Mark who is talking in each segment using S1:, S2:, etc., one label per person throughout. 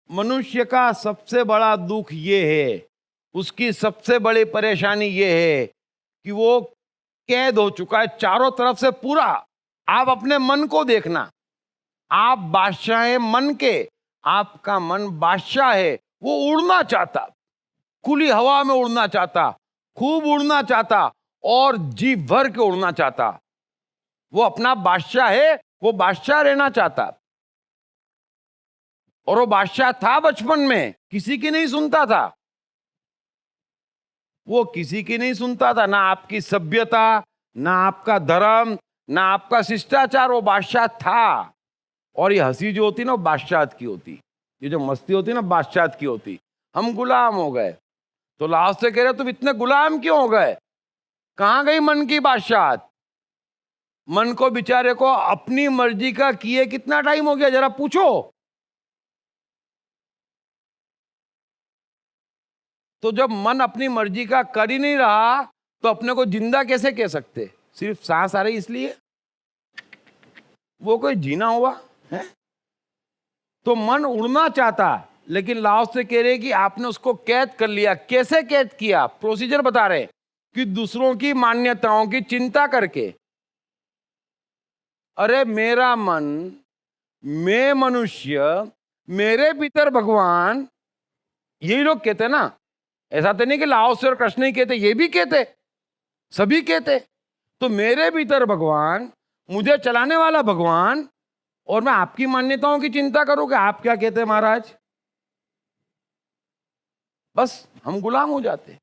S1: मनुष्य का सबसे बड़ा दुख ये है, उसकी सबसे बड़ी परेशानी ये है कि वो कैद हो चुका है चारों तरफ से पूरा। आप अपने मन को देखना, आप बादशाह हैं मन के, आपका मन बादशाह है। वो उड़ना चाहता, खुली हवा में उड़ना चाहता, खूब उड़ना चाहता और जी भर के उड़ना चाहता। वो अपना बादशाह है, वो बादशाह रहना चाहता। और वो बादशाह था बचपन में, किसी की नहीं सुनता था। वो किसी की नहीं सुनता था, ना आपकी सभ्यता, ना आपका धर्म, ना आपका शिष्टाचार। वो बादशाह था। और ये हंसी जो होती ना, वो बादशाह की होती, ये जो मस्ती होती ना, बादशाह की होती। हम गुलाम हो गए। तो लास्ट से कह रहे तुम इतने गुलाम क्यों हो गए? कहां गई मन की बादशाह? मन को बेचारे को अपनी मर्जी का किए कितना टाइम हो गया, जरा पूछो। तो जब मन अपनी मर्जी का कर ही नहीं रहा, तो अपने को जिंदा कैसे कह सकते? सिर्फ सांस आ रही इसलिए वो कोई जीना हुआ है? तो मन उड़ना चाहता, लेकिन लाओ से कह रहे कि आपने उसको कैद कर लिया। कैसे कैद किया? प्रोसीजर बता रहे कि दूसरों की मान्यताओं की चिंता करके। अरे मेरा मन, मैं मनुष्य, मेरे भीतर भगवान, यही लोग कहते ना। ऐसा तो नहीं कि लाओ से और कृष्ण ही कहते, ये भी कहते, सभी कहते। तो मेरे भीतर भगवान, मुझे चलाने वाला भगवान, और मैं आपकी मान्यताओं की चिंता करूं कि आप क्या कहते हैं महाराज। बस हम गुलाम हो जाते।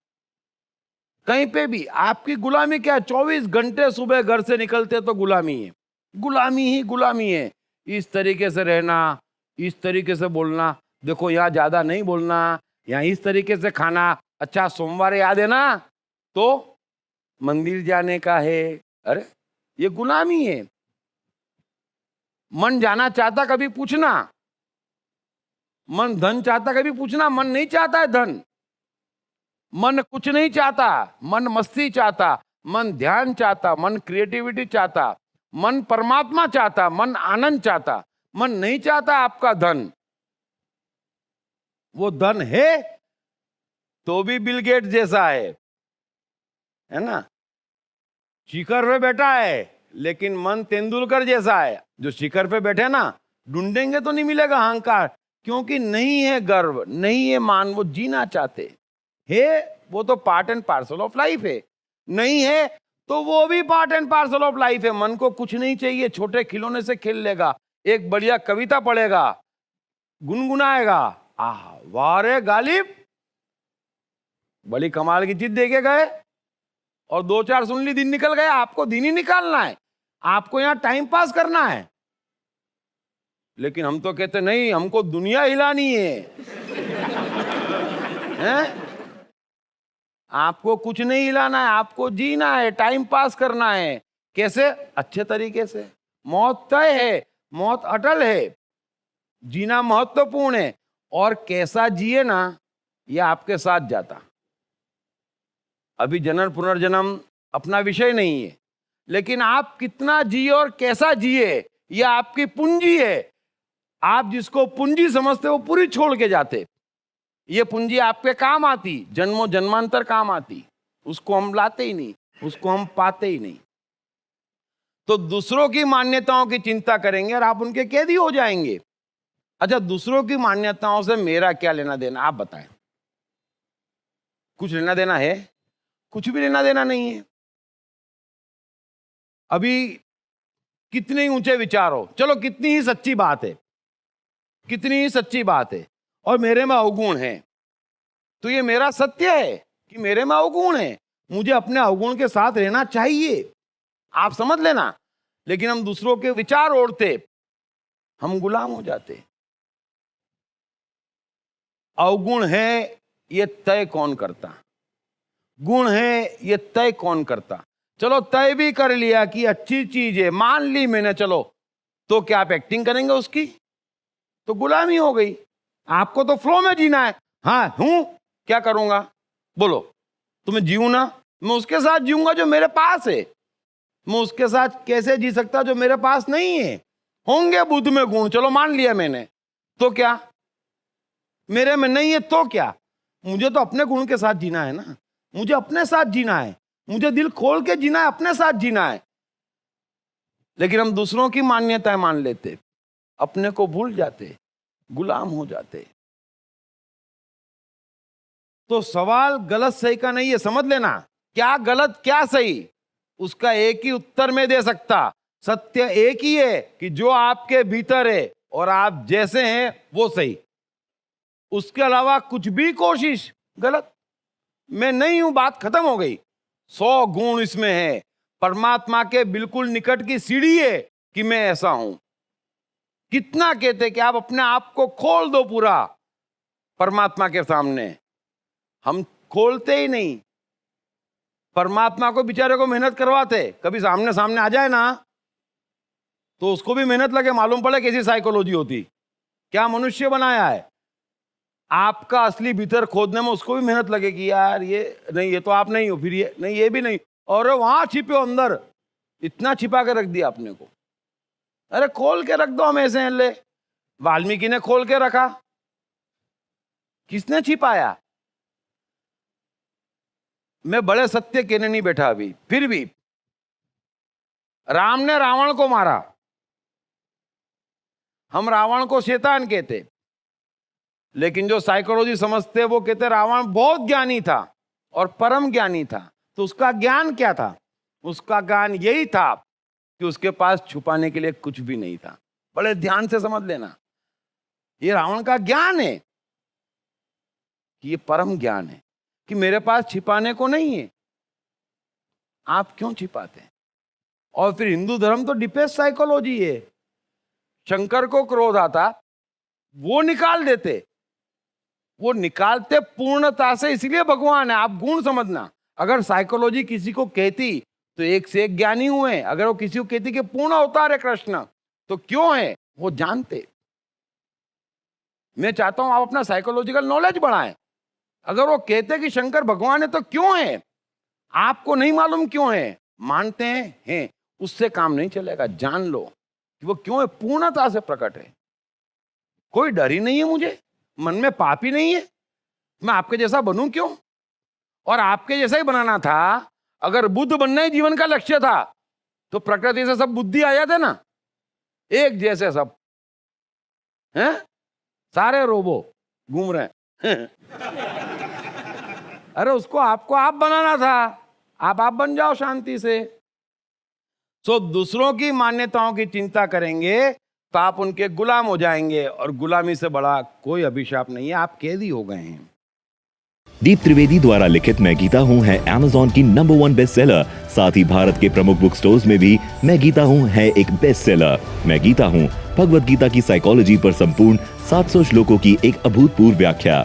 S1: कहीं पे भी आपकी गुलामी क्या? 24 घंटे सुबह घर से निकलते तो गुलामी है, गुलामी ही गुलामी है। इस तरीके से रहना, इस तरीके से बोलना, देखो यहाँ ज्यादा नहीं बोलना, यहाँ इस तरीके से खाना। अच्छा सोमवार याद है ना, तो मंदिर जाने का है। अरे ये गुलामी है। मन जाना चाहता कभी पूछना, मन धन चाहता कभी पूछना। मन नहीं चाहता है धन, मन कुछ नहीं चाहता। मन मस्ती चाहता, मन ध्यान चाहता, मन क्रिएटिविटी चाहता, मन परमात्मा चाहता, मन आनंद चाहता। मन नहीं चाहता आपका धन। वो धन है तो भी बिल गेट जैसा है ना, शिखर पे बैठा है, लेकिन मन तेंदुलकर जैसा है। जो शिखर पे बैठे ना, ढूंढेंगे तो नहीं मिलेगा अहंकार, क्योंकि नहीं है गर्व, नहीं है मान। वो जीना चाहते है, वो तो part and parcel of life है। नहीं है तो वो भी part and parcel of life है। मन को कुछ नहीं चाहिए, छोटे खिलौने से खेल लेगा, एक बढ़िया कविता पढ़ेगा, गुनगुनाएगा, आह वाह रे गालिब, बड़ी कमाल की चीज देके गए, और 2-4 सुन ली, दिन निकल गया। आपको दिन ही निकालना है, आपको यहां टाइम पास करना है। लेकिन हम तो कहते नहीं, हमको दुनिया हिलानी है, हैं? आपको कुछ नहीं हिलाना है, आपको जीना है, टाइम पास करना है। कैसे? अच्छे तरीके से। मौत तय है, मौत अटल है, जीना महत्वपूर्ण है। और कैसा जिए ना, यह आपके साथ जाता। अभी जन्म पुनर्जन्म अपना विषय नहीं है, लेकिन आप कितना जिए और कैसा जिए, यह आपकी पूंजी है। आप जिसको पूंजी समझते हो, पूरी छोड़ के जाते। ये पूंजी आपके काम आती, जन्मों जन्मांतर काम आती। उसको हम लाते ही नहीं, उसको हम पाते ही नहीं। तो दूसरों की मान्यताओं की चिंता करेंगे और आप उनके कैदी हो जाएंगे। अच्छा, दूसरों की मान्यताओं से मेरा क्या लेना देना, आप बताएं। कुछ लेना देना है? कुछ भी लेना देना नहीं है। अभी कितने ही ऊंचे विचार हो, चलो कितनी ही सच्ची बात है, कितनी ही सच्ची बात है, और मेरे में अवगुण है, तो ये मेरा सत्य है कि मेरे में अवगुण है। मुझे अपने अवगुण के साथ रहना चाहिए, आप समझ लेना। लेकिन हम दूसरों के विचार ओढ़ते, हम गुलाम हो जाते। अवगुण है ये तय कौन करता, गुण है ये तय कौन करता। चलो तय भी कर लिया कि अच्छी चीज है, मान ली मैंने, चलो, तो क्या आप एक्टिंग करेंगे उसकी? तो गुलामी हो गई। आपको तो फ्लो में जीना है। हाँ हूं, क्या करूंगा बोलो? तुम्हें जीऊं ना, मैं उसके साथ जीऊंगा जो मेरे पास है। मैं उसके साथ कैसे जी सकता जो मेरे पास नहीं है? होंगे बुद्ध में गुण, चलो मान लिया मैंने, तो क्या? मेरे में नहीं है तो क्या, मुझे तो अपने गुण के साथ जीना है ना, मुझे अपने साथ जीना है, मुझे दिल खोल के जीना है, अपने साथ जीना है। लेकिन हम दूसरों की मान्यताएं मान लेते, अपने को भूल जाते, गुलाम हो जाते। तो सवाल गलत सही का नहीं है, समझ लेना, क्या गलत क्या सही उसका एक ही उत्तर में दे सकता। सत्य एक ही है कि जो आपके भीतर है और आप जैसे हैं वो सही, उसके अलावा कुछ भी कोशिश गलत। मैं नहीं हूं, बात खत्म हो गई। 100 गुण इसमें है, परमात्मा के बिल्कुल निकट की सीढ़ी है कि मैं ऐसा हूं। कितना कहते कि आप अपने आप को खोल दो पूरा परमात्मा के सामने, हम खोलते ही नहीं। परमात्मा को बेचारे को मेहनत करवाते, कभी सामने सामने आ जाए ना तो उसको भी मेहनत लगे, मालूम पड़े कैसी साइकोलॉजी होती, क्या मनुष्य बनाया है। आपका असली भीतर खोदने में उसको भी मेहनत लगे कि यार ये नहीं, ये तो आप नहीं हो, फिर ये नहीं, ये भी नहीं, और वहां छिपे हो अंदर, इतना छिपा के रख दिया अपने को। अरे खोल के रख दो, हम ऐसे हैं। ले, वाल्मीकि ने खोल के रखा, किसने छिपाया? मैं बड़े सत्य कहने नहीं बैठा अभी, फिर भी राम ने रावण को मारा, हम रावण को शैतान कहते, लेकिन जो साइकोलॉजी समझते वो कहते रावण बहुत ज्ञानी था और परम ज्ञानी था। तो उसका ज्ञान क्या था? उसका ज्ञान यही था कि उसके पास छुपाने के लिए कुछ भी नहीं था। बड़े ध्यान से समझ लेना, ये रावण का ज्ञान है कि ये परम ज्ञान है कि मेरे पास छिपाने को नहीं है। आप क्यों छिपाते हैं? और फिर हिंदू धर्म तो डिपेस साइकोलॉजी है। शंकर को क्रोध आता, वो निकाल देते, वो निकालते पूर्णता से, इसलिए भगवान है। आप गुण समझना, अगर साइकोलॉजी किसी को कहती तो एक से एक ज्ञानी हुए, अगर वो किसी को कहती कि पूर्ण अवतार है कृष्ण, तो क्यों है? वो जानते। मैं चाहता हूं आप अपना साइकोलॉजिकल नॉलेज बढ़ाएं। अगर वो कहते कि शंकर भगवान है तो क्यों है? आपको नहीं मालूम क्यों है, मानते हैं, उससे काम नहीं चलेगा। जान लो कि वो क्यों है, पूर्णता से प्रकट है। कोई डर ही नहीं है मुझे, मन में पाप ही नहीं है, मैं आपके जैसा बनूं क्यों? और आपके जैसा ही बनाना था। अगर बुद्ध बनना ही जीवन का लक्ष्य था तो प्रकृति से सब बुद्धि आ जाते ना, एक जैसे सब हैं, सारे रोबो घूम रहे हैं। अरे उसको आपको आप बनाना था, आप बन जाओ शांति से। सो दूसरों की मान्यताओं की चिंता करेंगे तो आप उनके गुलाम हो जाएंगे, और गुलामी से बड़ा कोई अभिशाप नहीं है, आप कैदी हो गए हैं।
S2: दीप त्रिवेदी द्वारा लिखित मैं गीता हूँ है Amazon की नंबर 1 बेस्ट सेलर। साथ ही भारत के प्रमुख बुक स्टोर्स में भी मैं गीता हूँ है एक बेस्ट सेलर। मैं गीता हूँ भगवत गीता की साइकोलॉजी पर संपूर्ण 700 श्लोकों की एक अभूतपूर्व व्याख्या।